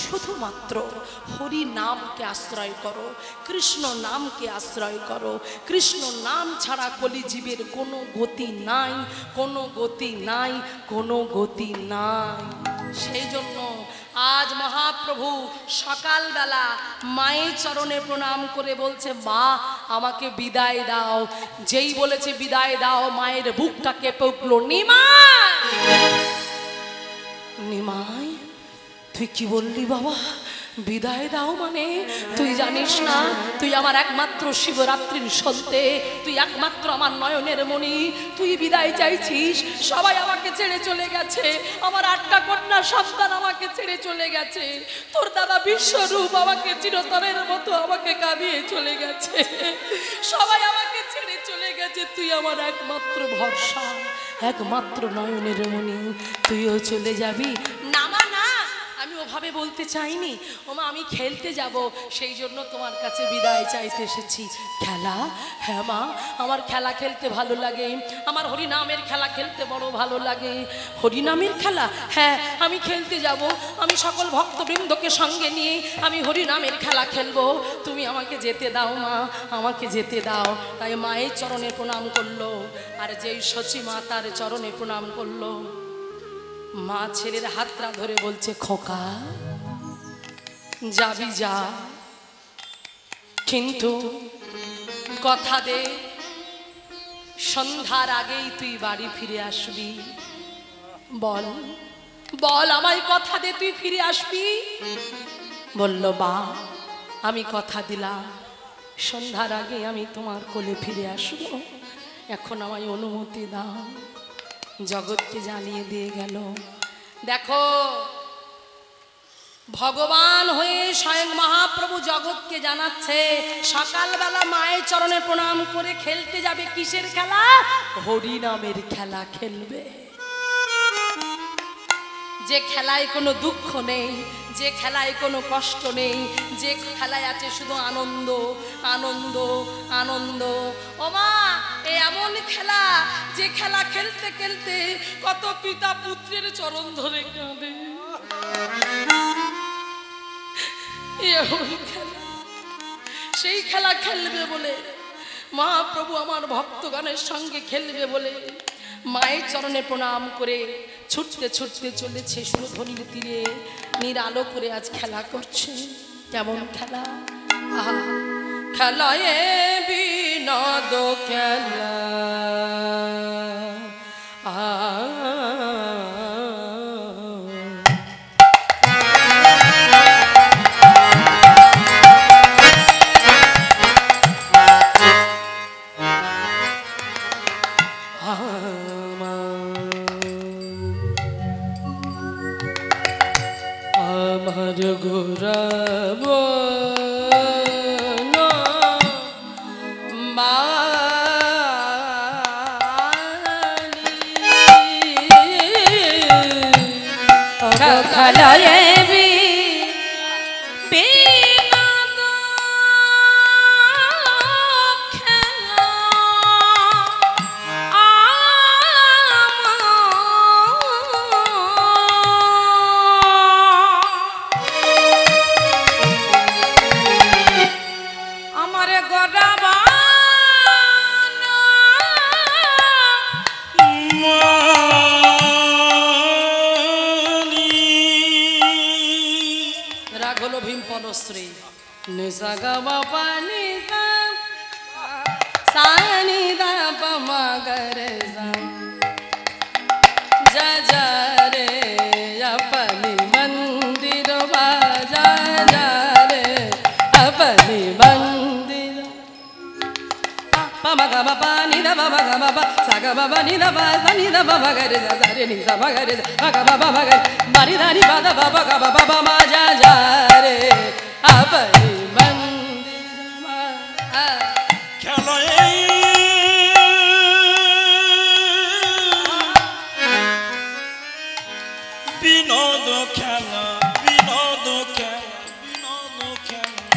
শুধুমাত্র হরি নামকে আশ্রয় করো, কৃষ্ণ নামকে আশ্রয় করো। কৃষ্ণ নাম ছাড়া কলিজীবের কোনো গতি নাই, কোনো গতি নাই, কোনো গতি নাই। সেই জন্য আজ মহাপ্রভু সকালবেলা মায়ের চরণে প্রণাম করে বলছে, মা আমাকে বিদায় দাও। যেই বলেছে বিদায় দাও, মায়ের বুকটা কেঁপে উঠল। নিমাই, নিমাই তুই কি বললি বাবা? বিদায় দাও মানে? তুই জানিস না তুই আমার একমাত্র শিবরাত্রির সন্তে, তুই একমাত্র আমার নয়নের মণি, তুই বিদায় চাইছিস? সবাই আমাকে ছেড়ে চলে গেছে, আমার 8টা কন্যা সন্তান আমাকে ছেড়ে চলে গেছে, তোর দাদা বিশ্বরূপ আমাকে চিরতরের মতো আমাকে কাঁদিয়ে চলে গেছে, সবাই আমাকে ছেড়ে চলে গেছে, তুই আমার একমাত্র ভরসা, একমাত্র নয়নের মণি, তুইও চলে যাবি? না মা না, আমি ওভাবে বলতে চাইনি। ওমা আমি খেলতে যাব, সেই জন্য তোমার কাছে বিদায় চাইতে এসেছি। খেলা? হ্যাঁ মা, আমার খেলা খেলতে ভালো লাগে, আমার হরিনামের খেলা খেলতে বড় ভালো লাগে। হরিনামের খেলা? হ্যাঁ আমি খেলতে যাব, আমি সকল ভক্তবৃন্দকে সঙ্গে নিয়ে আমি হরিনামের খেলা খেলবো, তুমি আমাকে যেতে দাও মা, আমাকে যেতে দাও। তাই মায়ের চরণে প্রণাম করলো, আর যেই সচী মা তার চরণে প্রণাম করলো। মা ছেলের হাতটা ধরে বলছে, খোকা যাবি যা, কিন্তু কথা দে সন্ধ্যার আগেই তুই বাড়ি ফিরে আসবি। বল বল আমায় কথা দে, তুই ফিরে আসবি? বলল, বা আমি কথা দিলাম সন্ধ্যার আগে আমি তোমার কোলে ফিরে আসবো, এখন আমায় অনুমতি দাও। জগৎকে জানিয়ে দিয়ে গেল। দেখো ভগবান হয়ে স্বয়ং মহাপ্রভু জগৎকে জানাচ্ছে, সকালবেলা মায়ের চরণে প্রণাম করে খেলতে যাবে। কিসের খেলা? হরিনামের খেলা খেলবে। যে খেলায় কোনো দুঃখ নেই, যে খেলায় কোনো কষ্ট নেই, যে খেলায় আছে শুধু আনন্দ আনন্দ আনন্দ। ও মা, এমন খেলা যে খেলা খেলতে খেলতে কত পিতা পুত্রের চরণ ধরে কাঁদে। এমন খেলা, সেই খেলা খেলবে বলে মহাপ্রভু আমার ভক্তগণের সঙ্গে খেলবে বলে মায়ের চরণে প্রণাম করে ছুটতে ছুটতে চলেছে সুরধনির তীরে, নিরালো করে আজ খেলা করছে। কেমন খেলা? আহা, খেলায় বিনোদ খেলা, আমার ঘোরাব খেলায় বিনোদ খেলা, বিনোদ খেলা, বিনোদ খেলা।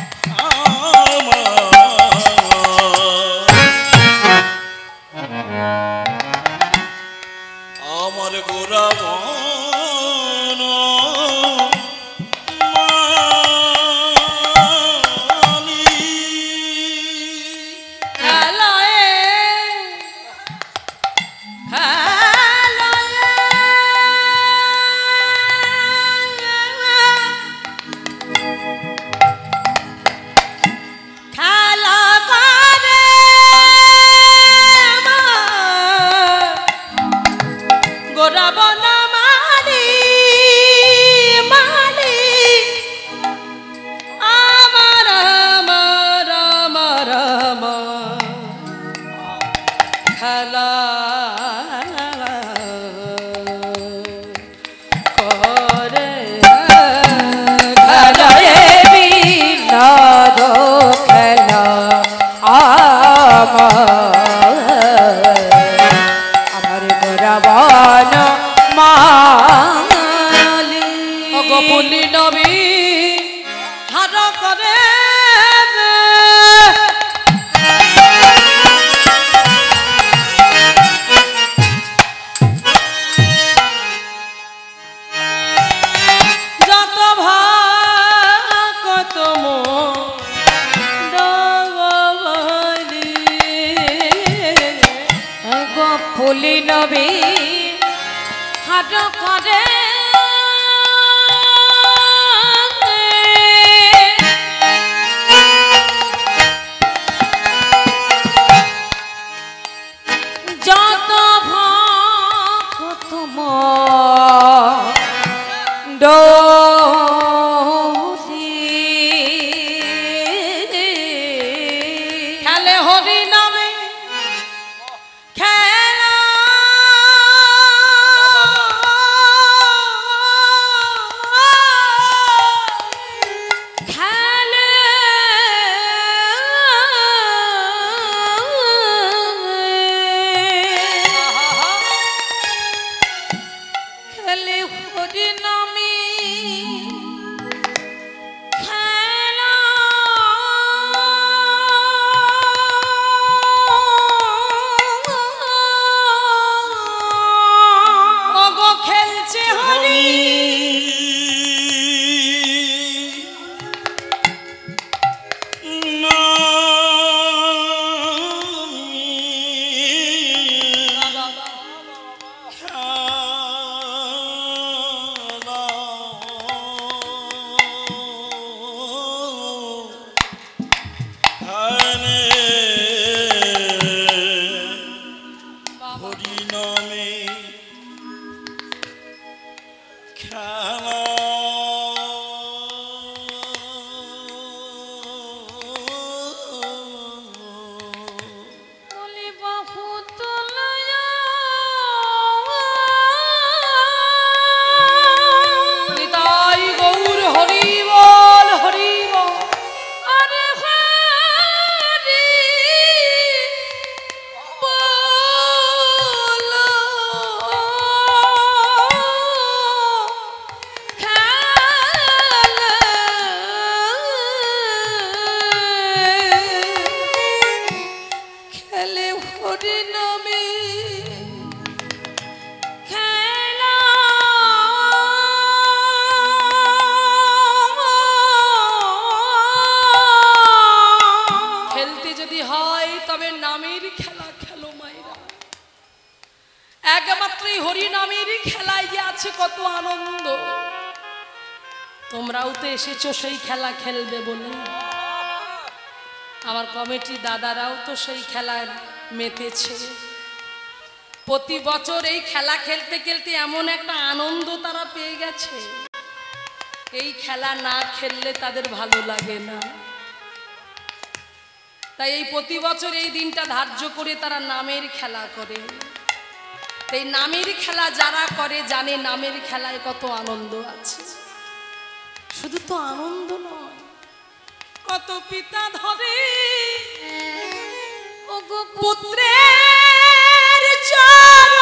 করে যত কত গো ফুলি নবী হাট করে যত ভক্ত খেলে হরি নামে খেলা খেলে খেলে হরি নামে খেলা ওগো খেলছে হরি বলি বাহু তোলায়া নিতাই গৌর হরি বল হরি বল আরে হরি বল খেলে হরি নামে খেলা খেলতে যদি হয় তবে নামের খেলা খেলো মায়েরা একমাত্রই হরি নামের খেলায় যে আছে কত আনন্দ তোমরাও তো এসেছো সেই খেলা খেলবে বলে আমার কমিটি দাদারাও তো সেই খেলায় মেতেছে প্রতি বছর এই খেলা খেলতে খেলতে এমন একটা আনন্দ তারা পেয়ে গেছে এই খেলা না খেললে তাদের ভালো লাগে না তাই এই প্রতি বছর এই দিনটা ধার্য করে তারা নামের খেলা করে এই নামের খেলা যারা করে জানে নামের খেলায় কত আনন্দ আছে শুধু তো আনন্দ নয় কত পিতা ধরে ওগো পুত্রের চরণ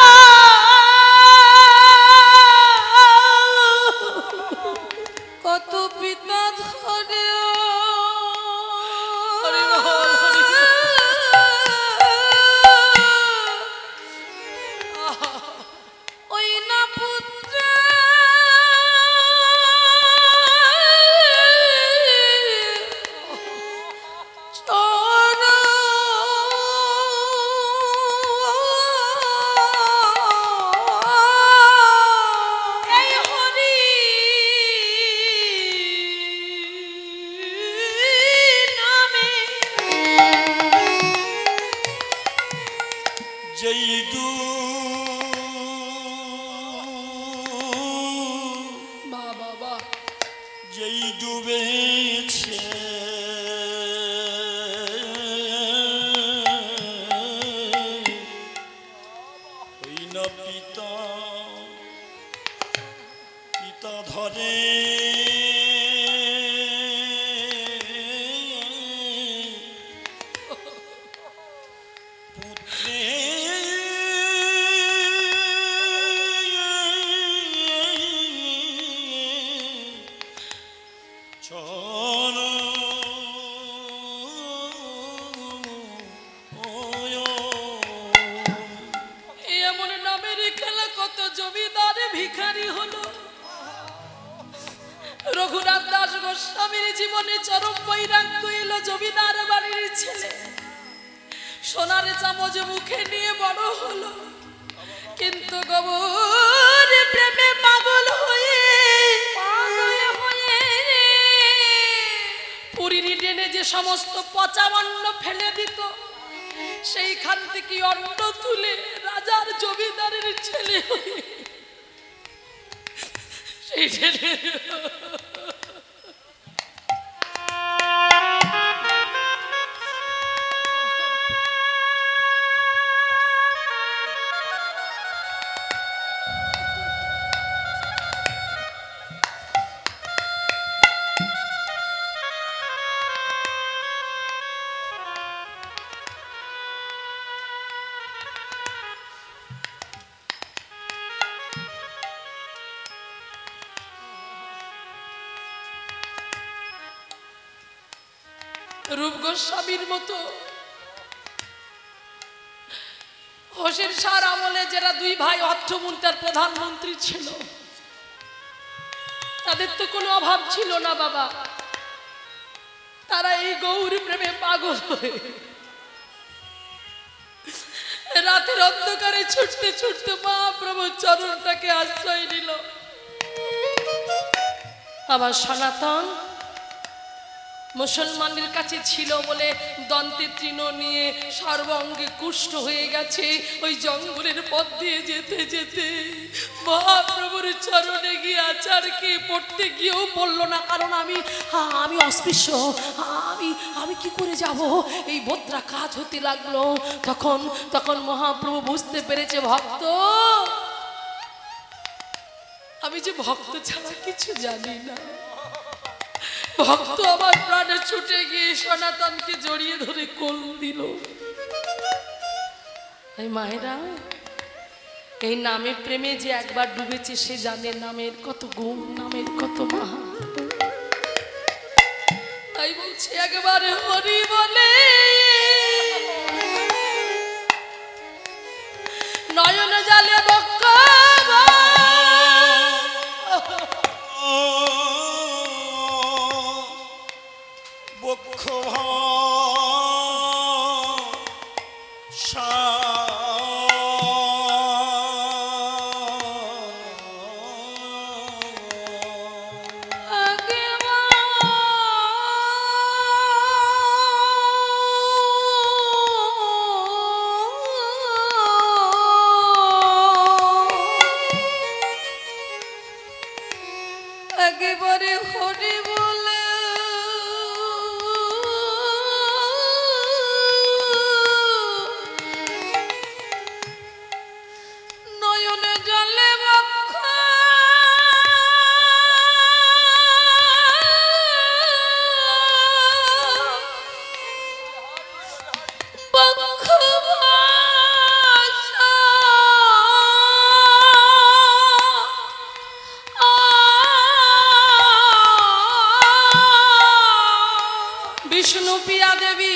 কত পিতা ধরে হরি বল, হরি বল। ওই না পুত্র এই হরি বৈরাগ্য এলো জমিদার বাড়ির ছেলে, সোনার চামচ মুখে নিয়ে বড় হলো, কিন্তু গৌর প্রেমে পাগল হয়ে পুরীর টেনে যে সমস্ত পচা অন্ন ফেলে দিত, সেইখান থেকে অন্ন তুলে রাজার জমিদারের ছেলে হয়ে সেই ছেলে রূপ গোস্বামীর মতো হোসেন শাহর আমলে যারা দুই ভাই অর্থমন্ত্রী প্রধানমন্ত্রী ছিল, তাদের তো কোনো অভাব ছিল না বাবা। তারা এই গৌর প্রেমে পাগল হয়ে রাতের অন্ধকারে ছুটতে ছুটতে মহাপ্রভুর চরণটাকে আশ্রয় নিল। আবার সনাতন মুসলমানদের কাছে ছিল বলে দন্তে তৃণ নিয়ে সর্বাঙ্গে কুষ্ঠ হয়ে গেছে। ওই জঙ্গলের পথ দিয়ে যেতে যেতে মহাপ্রভুর চরণে গিয়ে আচারকে পড়তে গিয়েও বলল না, কারণ আমি অস্পৃশ্য, আমি কি করে যাব, এই বোধরা কাজ হতে লাগলো। তখন মহাপ্রভু বুঝতে পেরেছে, ভক্ত, আমি যে ভক্ত ছাড়া কিছু জানি না। ভক্ত আমার প্রাণে ছুটে গিয়ে সনাতনকে জড়িয়ে ধরে কোল দিল। এই মায়েরা, এই নামে প্রেমে যে একবার ডুবেছে সে জানে নামের কত গুণ, নামের কত মাহাত্ম্য। তাই বলছে একবার হরি বলে নয়ন জালে বক্ষ একেবারে হরি বলে নয়নে জলে বক্ষ বক্ষ বিষ্ণু পিয়া দেবী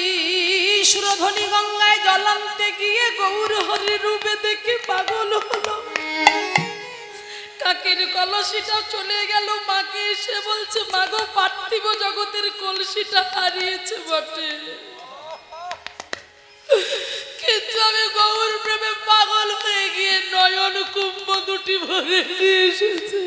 সুরধ্বনি গঙ্গায় জলান্তে গিয়ে গৌর হরি রূপে দেখে পাগল হলো। কাকের কলসিটা চলে গেল, মাকে এসে বলছে, মাগো পার্থিব জগতের কলসিটা হারিয়েছে বটে, কিন্তু আমি গৌর প্রেমে পাগল হয়ে গিয়ে নয়ন কুম্ভ দুটি ভরে নিয়ে এসেছে।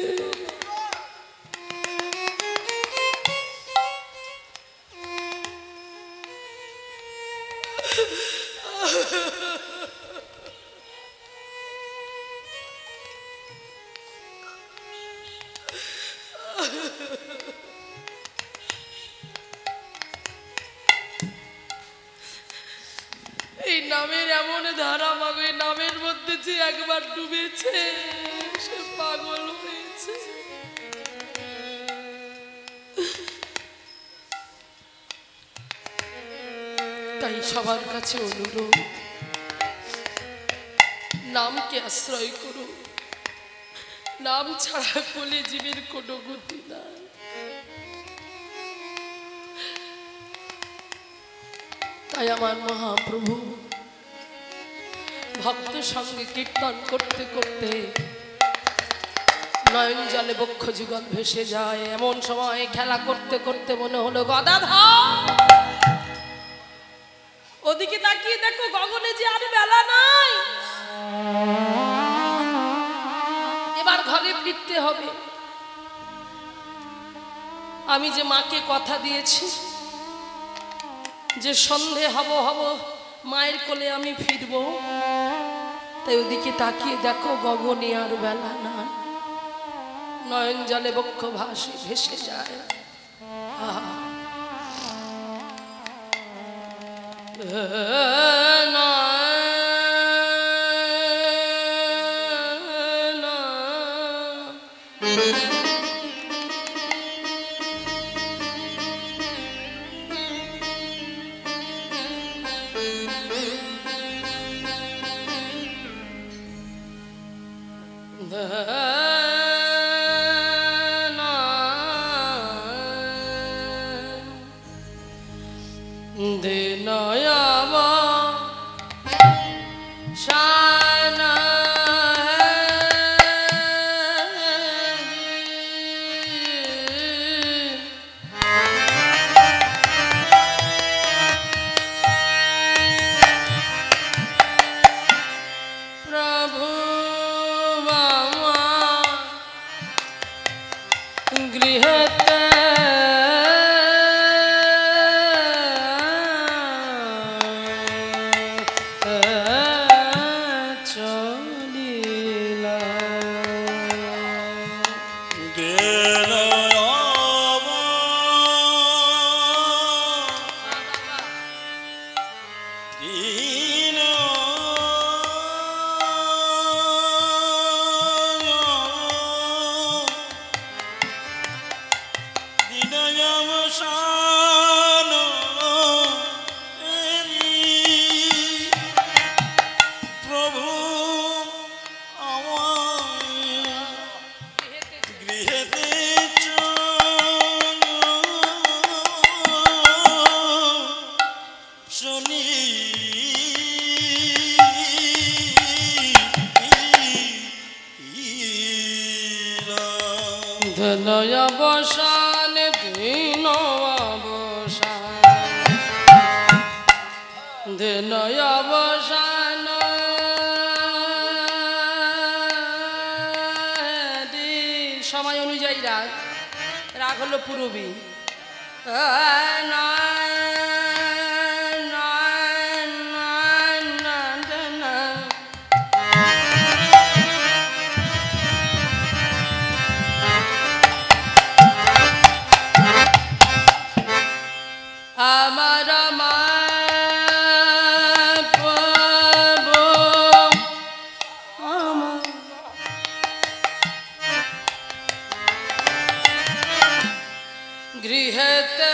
এই নামের এমন ধারা মাগে, নামের মধ্যে যে একবার ডুবেছে সে পাগল হয়েছে। তাই সবার কাছে অনুরোধ, নামকে আশ্রয় করো, নাম ছাড়া কোলে জীবের কোনো গতি না। তাই আমার মহাপ্রভু ভক্ত সঙ্গে কীর্তন করতে করতে নয়ন জলে বক্ষ যুগল ভেসে যায়। এমন সময় খেলা করতে করতে মনে হলো গদাধর, ওদিকে তাকিয়ে দেখো গগনে যে আর বেলা নাই, এবার ঘরে ফিরতে হবে। আমি যে মাকে কথা দিয়েছি যে সন্ধে হব হব মায়ের কোলে আমি ফিরব, তাই ওদিকে তাকিয়ে দেখো গগনে আর বেলা নাই, নয়ন জলে বক্ষ ভাসে ভেসে যায়। আহা অবসান দিন অবসান দিন অবসান সময় অনুযায়ী রাগ, রাগ হলো পূরবী। গৃহেতে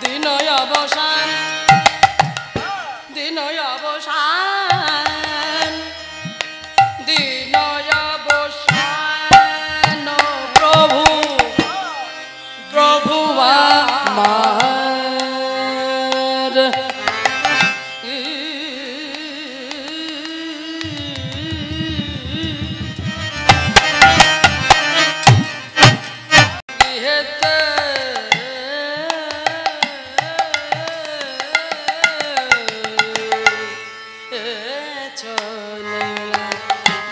দিন অবসান দিন অবসান দিন অবসান প্রভু প্রভু আমার গৃহেতে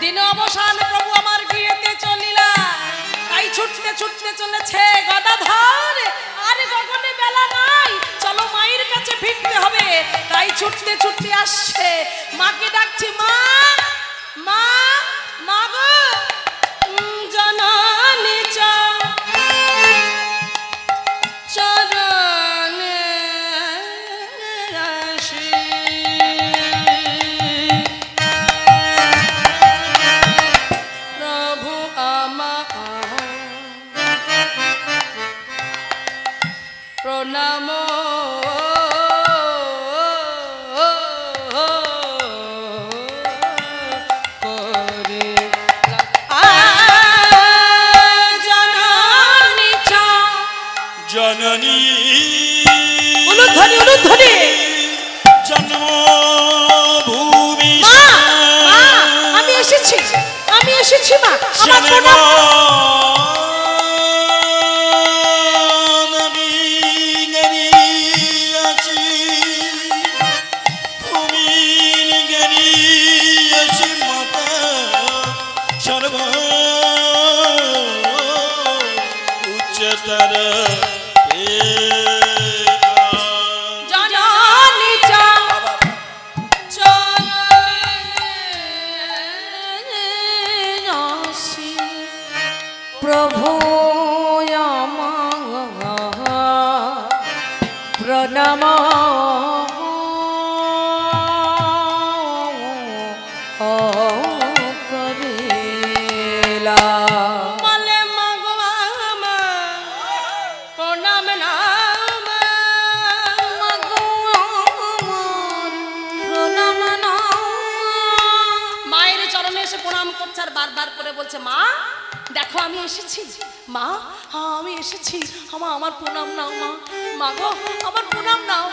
দিন অবসান প্রভু আমার গৃহেতে চলিলা, তাই ছুটতে ছুটতে চলেছে গদাধর। আরে গগনে বেলা নাই, চলো মায়ের কাছে ফিরতে হবে। তাই ছুটতে ছুটতে আসছে, মাকে ডাকছে, মা মা মা গো জননী চরণে আসি। প্রভু আমার প্রণাম করে বারবার করে বলছে, মা দেখো আমি এসেছি, মা হ্যাঁ আমি এসেছি, আমার প্রণাম নাও মা, মা গো আমার প্রণাম নাও,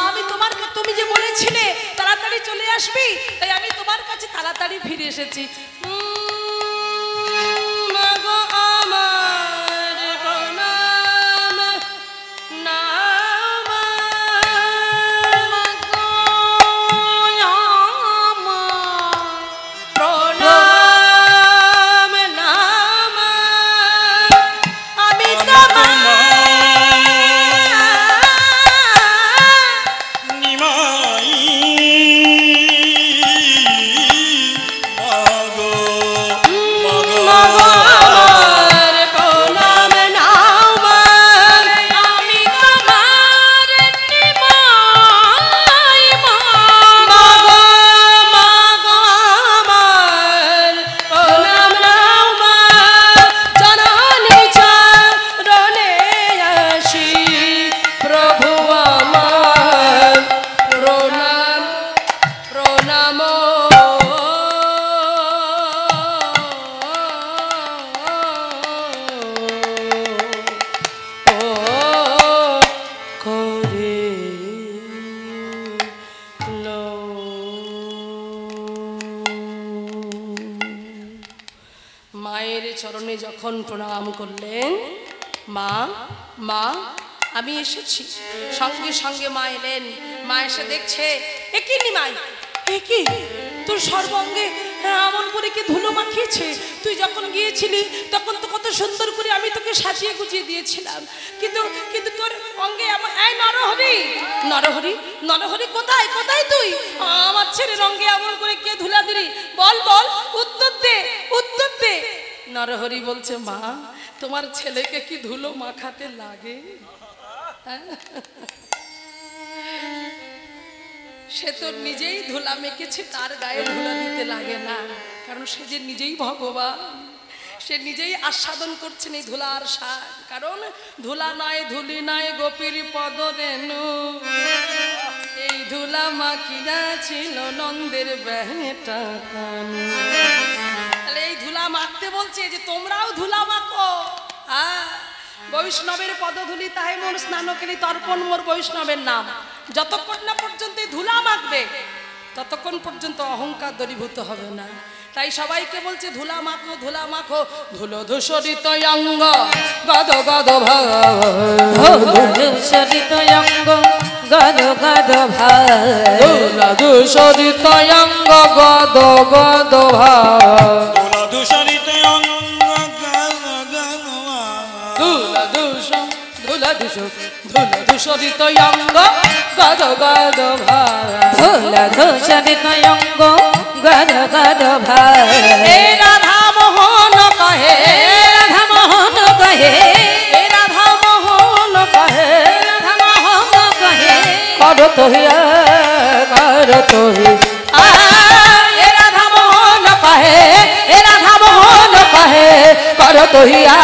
আমি তোমার তুমি যে বলেছিলে তাড়াতাড়ি চলে আসবি, তাই আমি তোমার কাছে তাড়াতাড়ি ফিরে এসেছি। মা গো আমার প্রণাম নাও মা, মা গো আমার প্রণাম নাও মা, আমি তোমার নিমাই মাগো মাগো আমার প্রণাম নাও মা, আমি তোমার নিমাই মা, মা গো আমার প্রণাম নাও মা, জননী চরণে আসি প্রভু আমার প্রণাম প্রণাম করে মায়ের চরণে যখন প্রণাম করলেন, মা মা আমি এসেছি, সঙ্গে সঙ্গে মা এলেন। মা এসে দেখছে, একই নিমাই, একই তোর সর্বাঙ্গে এমন করে কি ধুলো মাখিয়েছে, তুই যখন গিয়েছিলি তখন তো কত সুন্দর করে আমি তোকে সাজিয়ে গুজিয়ে দিয়েছিলাম, কিন্তু কিন্তু তোর অঙ্গে এই নরহরি নরহরি নরহরি কোথায় কোথায় তুই আমার ছেলের অঙ্গে এমন করে কে ধুলা দিলি, বল বল উত্তর দে উত্তর দে। নরহরি বলছে, মা তোমার ছেলেকে কি ধুলো মাখাতে লাগে? সে তো নিজেই ধুলা মেখেছে, তার গায়ে ধুলা দিতে লাগে না, কারণ সে যে নিজেই ভগবান, সে নিজেই আস্বাদন করছেন এই ধুলার স্বাদ, কারণ ধুলা নয় ধুলি নয় গোপীর পদ রেণু, এই ধুলা মাখিনা ছিল নন্দের বেটা কানু। তাহলে এই ধুলা মাখতে বলছে যে তোমরাও ধুলা মাখো। বৈষ্ণবের পদধূলি তাই মোর স্নানকেলি তর্পণ মোর বৈষ্ণবের নাম। যতক্ষণ না পর্যন্ত ধুলা মাখবে ততক্ষণ পর্যন্ত অহংকার দূরীভূত হবে না। তাই সবাইকে বলছে ধুলা মাখো ধুলা মাখো, ধুলো ধূসরিত অঙ্গ গদ গদ ধূসরিত অঙ্গ গদ গদ ধুলা ধূসরিত অঙ্গ গদ গদ দোলা ধূসরিত অঙ্গ ধুলা ধূসরিত অঙ্গ গদ গদ ধূলা ধূসরিত অঙ্গ গদ গদ হে রাধা মোহন কহে রাধা মোহন কহে রাধা মোহন কহে রাধা মোহন কহে কর তোহিয়া কর তোহি হে রাধা মোহন কহে হে রাধা মোহন কহে কর তোহিয়া